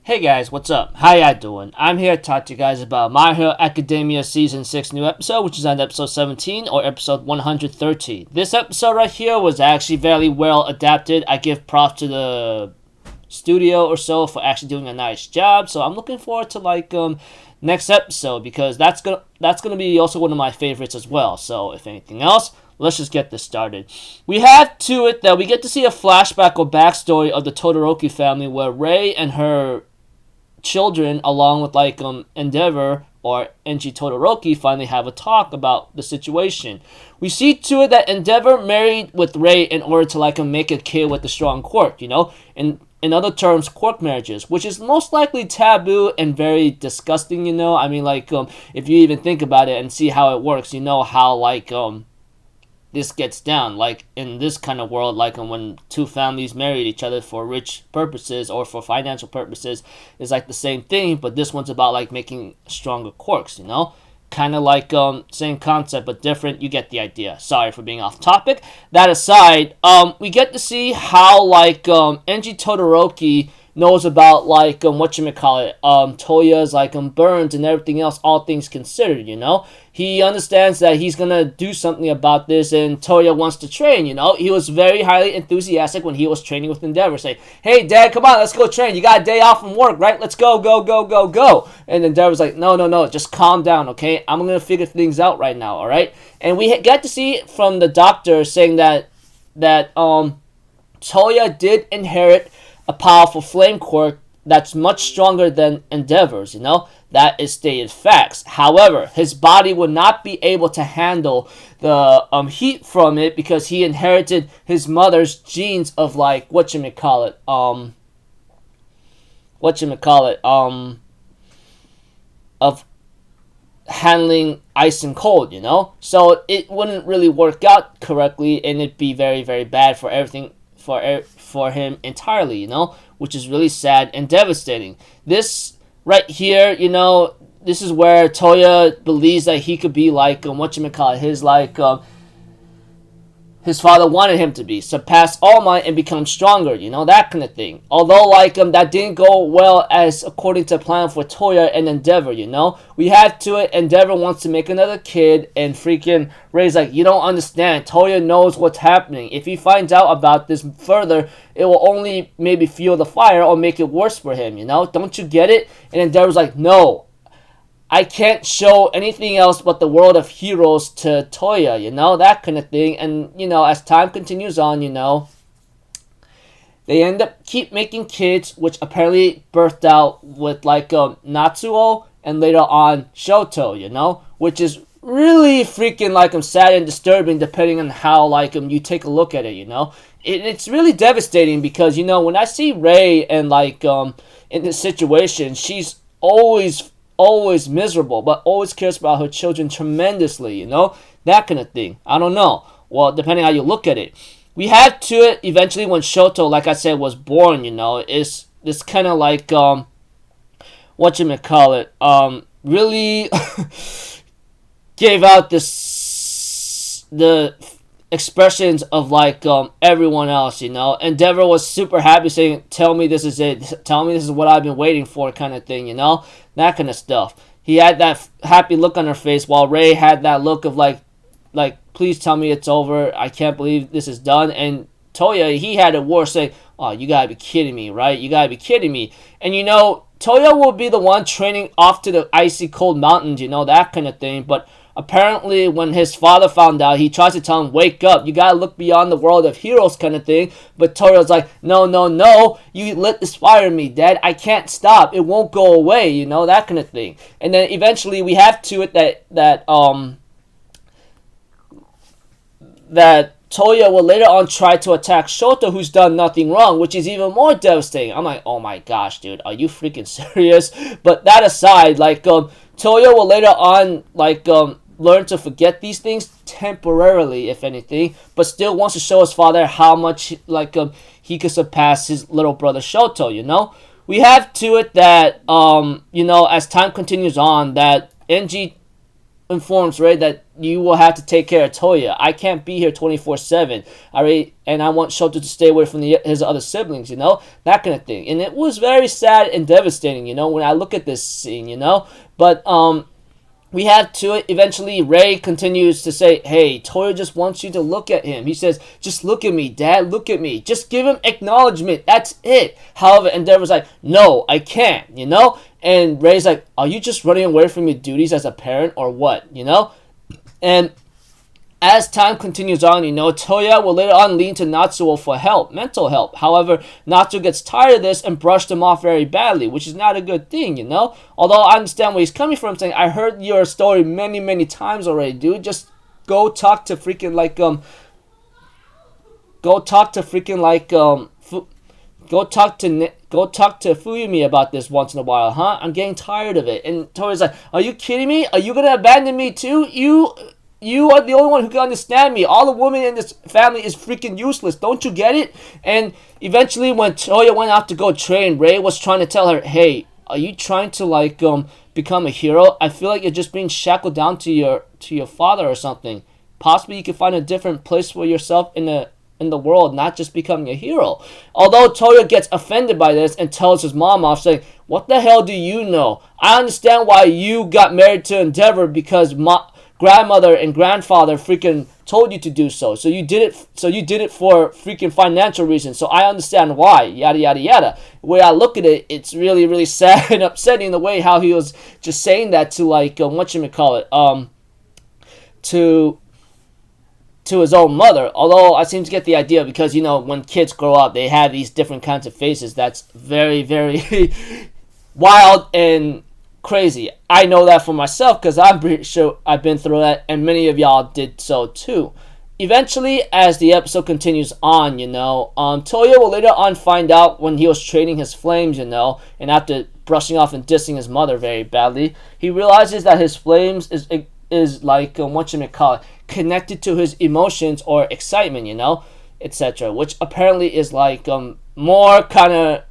Hey guys, what's up? How ya doing? I'm here to talk to you guys about My Hero Academia Season 6 new episode, which is on episode 17 or episode 130. This episode right here was actually very well adapted. I give props to the studio or so for actually doing a nice job. So I'm looking forward to next episode because that's gonna be also one of my favorites as well. So if anything else, let's just get this started. We have to it that we get to see a flashback or backstory of the Todoroki family where Rei and her children, along with Endeavor or NG Todoroki, finally have a talk about the situation. We see to it that Endeavor married with Rei in order to make a kid with a strong quirk, in other terms, quirk marriages, which is most likely taboo and very disgusting, if you even think about it and see how it works, how this gets down, like in this kind of world, when two families married each other for rich purposes or for financial purposes, is like the same thing, but this one's about making stronger quirks, kind of same concept but different. You get the idea. Sorry for being off topic. That aside, we get to see how NG Todoroki knows about Toya's burns and everything else, all things considered, he understands that he's gonna do something about this, and Toya wants to train, he was very highly enthusiastic when he was training with Endeavor, saying, hey dad, come on, let's go train, you got a day off from work, right? Let's go, and Endeavor's like, no, just calm down, okay, I'm gonna figure things out right now, alright? And we got to see from the doctor saying that Toya did inherit a powerful flame quirk that's much stronger than Endeavor's, That is stated facts. However, his body would not be able to handle the heat from it because he inherited his mother's genes of of handling ice and cold, So it wouldn't really work out correctly, and it'd be very, very bad for everything for him entirely, which is really sad and devastating. This right here, this is where Toya believes that he could be his father wanted him to be, surpass All Might and become stronger, that kind of thing. Although, that didn't go well as according to plan for Toya and Endeavor, We have to it, Endeavor wants to make another kid, and freaking Rei's like, you don't understand, Toya knows what's happening. If he finds out about this further, it will only maybe fuel the fire or make it worse for him, Don't you get it? And Endeavor's like, no, I can't show anything else but the world of heroes to Toya, that kind of thing. And, as time continues on, they end up keep making kids, which apparently birthed out with Natsuo and later on Shoto, which is really freaking sad and disturbing depending on how you take a look at it, It's really devastating because, when I see Rei and in this situation, she's always miserable, but always cares about her children tremendously, that kind of thing. I don't know. Well, depending how you look at it. We had to it eventually when Shoto, like I said, was born, is this kind of really gave out the expressions of everyone else, Endeavor was super happy, saying, tell me this is it, tell me this is what I've been waiting for, kind of thing, that kind of stuff. He had that happy look on her face, while Rei had that look of please tell me it's over, I can't believe this is done. And Toya, he had a war, saying, oh, you gotta be kidding me, right? You gotta be kidding me. And Toya will be the one training off to the icy cold mountains, that kind of thing. But apparently, when his father found out, he tries to tell him, wake up, you gotta look beyond the world of heroes, kind of thing. But Toya's like, no, you lit this fire in me, Dad, I can't stop, it won't go away, that kind of thing. And then eventually we have to it that Toya will later on try to attack Shoto, who's done nothing wrong, which is even more devastating. I'm like, oh my gosh, dude, are you freaking serious? But that aside, Toya will later on, learn to forget these things temporarily, if anything, but still wants to show his father how much, he could surpass his little brother Shoto, We have to it that, as time continues on, that NG informs Rei that you will have to take care of Toya. I can't be here 24/7. And I want Shoto to stay away from his other siblings, that kind of thing. And it was very sad and devastating, when I look at this scene, But we have to it. Eventually, Rei continues to say, hey, Toya just wants you to look at him. He says, just look at me, Dad, look at me. Just give him acknowledgement. That's it. However, Endeavor's like, no, I can't, And Rei's like, are you just running away from your duties as a parent or what, And as time continues on, Toya will later on lean to Natsuo for help, mental help. However, Natsuo gets tired of this and brushed him off very badly, which is not a good thing, Although I understand where he's coming from, saying, I heard your story many, many times already, dude. Just go talk to freaking Go talk to Fuyumi about this once in a while, huh? I'm getting tired of it. And Toya's like, are you kidding me? Are you gonna abandon me too? You are the only one who can understand me. All the women in this family is freaking useless. Don't you get it? And eventually, when Toya went out to go train, Rei was trying to tell her, hey, are you trying to become a hero? I feel like you're just being shackled down to your father or something. Possibly you can find a different place for yourself in the world, not just becoming a hero. Although Toya gets offended by this and tells his mom off, saying, what the hell do you know? I understand why you got married to Endeavor because grandmother and grandfather freaking told you to do so. So you did it for freaking financial reasons. So I understand why. Yada yada yada. The way I look at it, it's really, really sad and upsetting the way how he was just saying that to to his own mother. Although I seem to get the idea because when kids grow up, they have these different kinds of faces. That's very, very wild and crazy. I know that for myself because I'm pretty sure I've been through that, and many of y'all did so too. Eventually, as the episode continues on, Toya will later on find out when he was training his flames, and after brushing off and dissing his mother very badly, he realizes that his flames is like connected to his emotions or excitement, etc. Which apparently is more kind of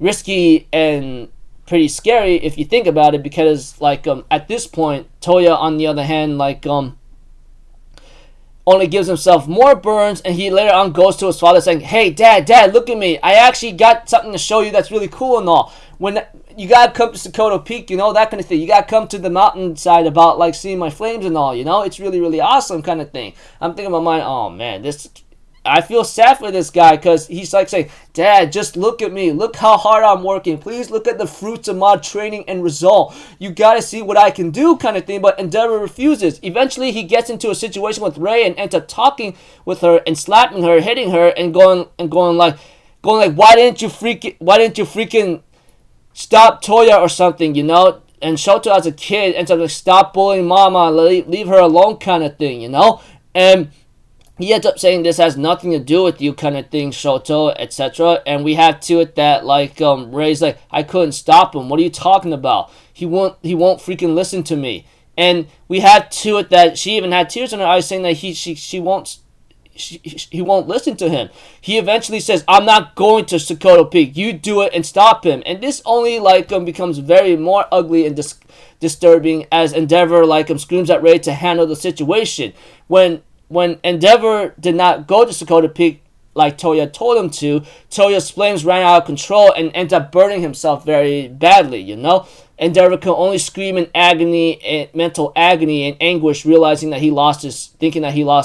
risky and pretty scary if you think about it, because at this point Toya on the other hand only gives himself more burns, and he later on goes to his father saying, hey dad, look at me, I actually got something to show you that's really cool and all. When you gotta come to Sokoto Peak, that kind of thing. You gotta come to the mountainside about seeing my flames and all, it's really, really awesome kind of thing. I'm thinking in my mind, oh man, I feel sad for this guy because he's saying, Dad, just look at me. Look how hard I'm working. Please look at the fruits of my training and result. You gotta see what I can do kind of thing. But Endeavor refuses. Eventually, he gets into a situation with Rei and ends up talking with her and slapping her, hitting her, and going like, why didn't you freaking stop Toya or something, And Shoto as a kid ends up stop bullying Mama, leave her alone kind of thing, And he ends up saying this has nothing to do with you kind of thing, Shoto, etc. And we have to it that Rei's like, I couldn't stop him. What are you talking about? He won't freaking listen to me. And we have to it that she even had tears in her eyes saying that he won't listen to him. He eventually says, I'm not going to Sokoto Peak. You do it and stop him. And this only becomes very more ugly and disturbing as Endeavor screams at Rei to handle the situation. When Endeavor did not go to Sokoto Peak like Toya told him to, Toya's flames ran out of control and ended up burning himself very badly, Endeavor could only scream in agony, mental agony and anguish, thinking that he lost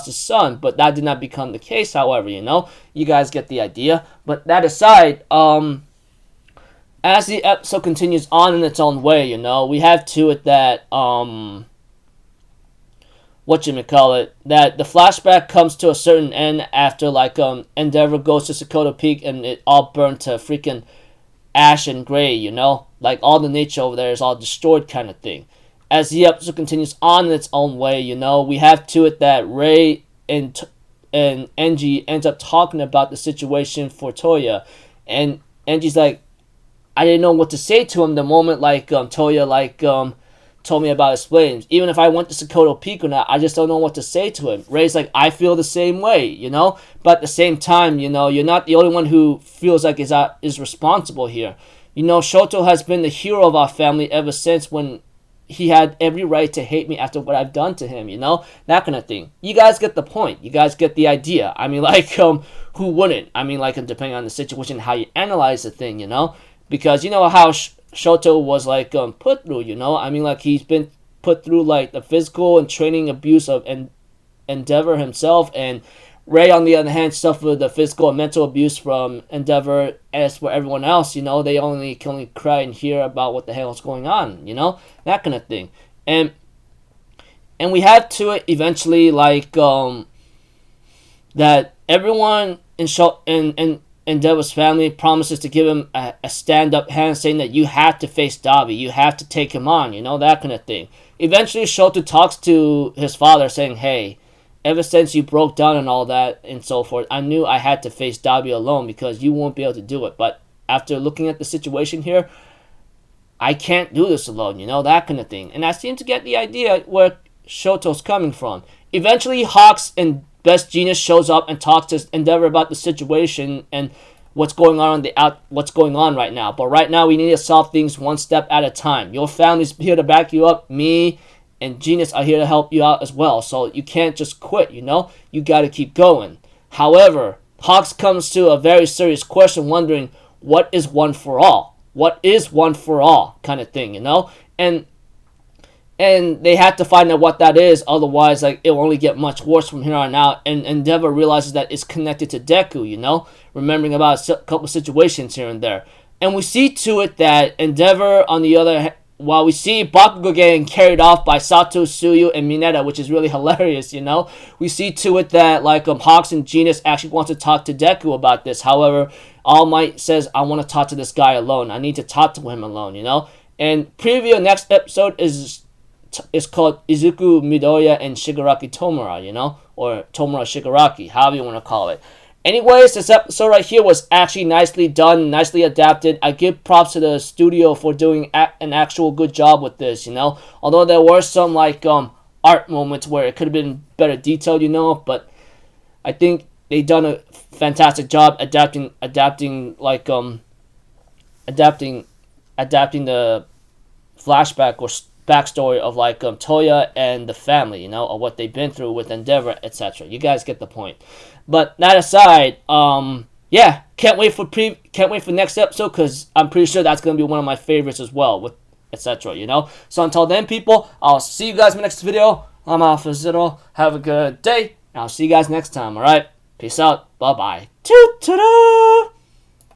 his son, but that did not become the case, however, You guys get the idea. But that aside, as the episode continues on in its own way, we have to it that, that the flashback comes to a certain end after Endeavor goes to Sokoto Peak and it all burned to freaking ash and gray, all the nature over there is all destroyed kind of thing. As the episode continues on in its own way, we have to it that Rei and Enji ends up talking about the situation for Toya, and Enji's like, I didn't know what to say to him the moment Toya told me about his flames. Even if I went to Sokoto Peak or not, I just don't know what to say to him. Rei's like, I feel the same way, But at the same time, you're not the only one who feels like is responsible here. Shoto has been the hero of our family ever since when he had every right to hate me after what I've done to him, you know? That kind of thing. You guys get the point. You guys get the idea. I mean, like, who wouldn't? I mean, like, depending on the situation, how you analyze the thing, you know? Because you know how Shoto was, like, put through, you know? I mean, like, he's been put through, like, the physical and training abuse of Endeavor himself, and Ray, on the other hand, suffered the physical and mental abuse from Endeavor. As for everyone else, you know, they can only cry and hear about what the hell is going on, you know, that kind of thing. And we had to it eventually, like, that everyone in Endeavor's family promises to give him a stand-up hand, saying that you have to face Dabi, you have to take him on, you know, that kind of thing. Eventually, Shoto talks to his father, saying, hey, ever since you broke down and all that and so forth, I knew I had to face Dabi alone because you won't be able to do it. But after looking at the situation here, I can't do this alone, you know, that kind of thing. And I seem to get the idea where Shoto's coming from. Eventually, Hawks and Best Genius shows up and talks to Endeavor about the situation and what's going on right now. But right now, we need to solve things one step at a time. Your family's here to back you up. Me and Genius are here to help you out as well. So you can't just quit, you know? You got to keep going. However, Hawks comes to a very serious question, wondering, what is one for all? What is one for all kind of thing, you know? And they have to find out what that is. Otherwise, like, it will only get much worse from here on out. And Endeavor realizes that it's connected to Deku, you know? Remembering about a couple situations here and there. And we see to it that Endeavor, on the other hand, while we see Bakugo getting carried off by Sato, Tsuyu, and Mineta, which is really hilarious, you know, we see to it that, like, Hawks and Genius actually want to talk to Deku about this. However, All Might says, I want to talk to this guy alone. I need to talk to him alone, you know. And preview next episode is called Izuku Midoriya and Shigaraki Tomura, you know, or Tomura Shigaraki, however you want to call it. Anyways, this episode right here was actually nicely done, nicely adapted. I give props to the studio for doing an actual good job with this, you know. Although there were some, like, art moments where it could have been better detailed, you know. But I think they done a fantastic job adapting the flashback or backstory of, like, Toya and the family, you know, or what they've been through with Endeavor, etc. You guys get the point. But that aside, yeah, can't wait for next episode, because I'm pretty sure that's gonna be one of my favorites as well, with etc. You know. So until then, people, I'll see you guys in the next video. I'm Alpha Zero. Have a good day, and I'll see you guys next time. All right, peace out. Bye bye. Toot-toot-toot.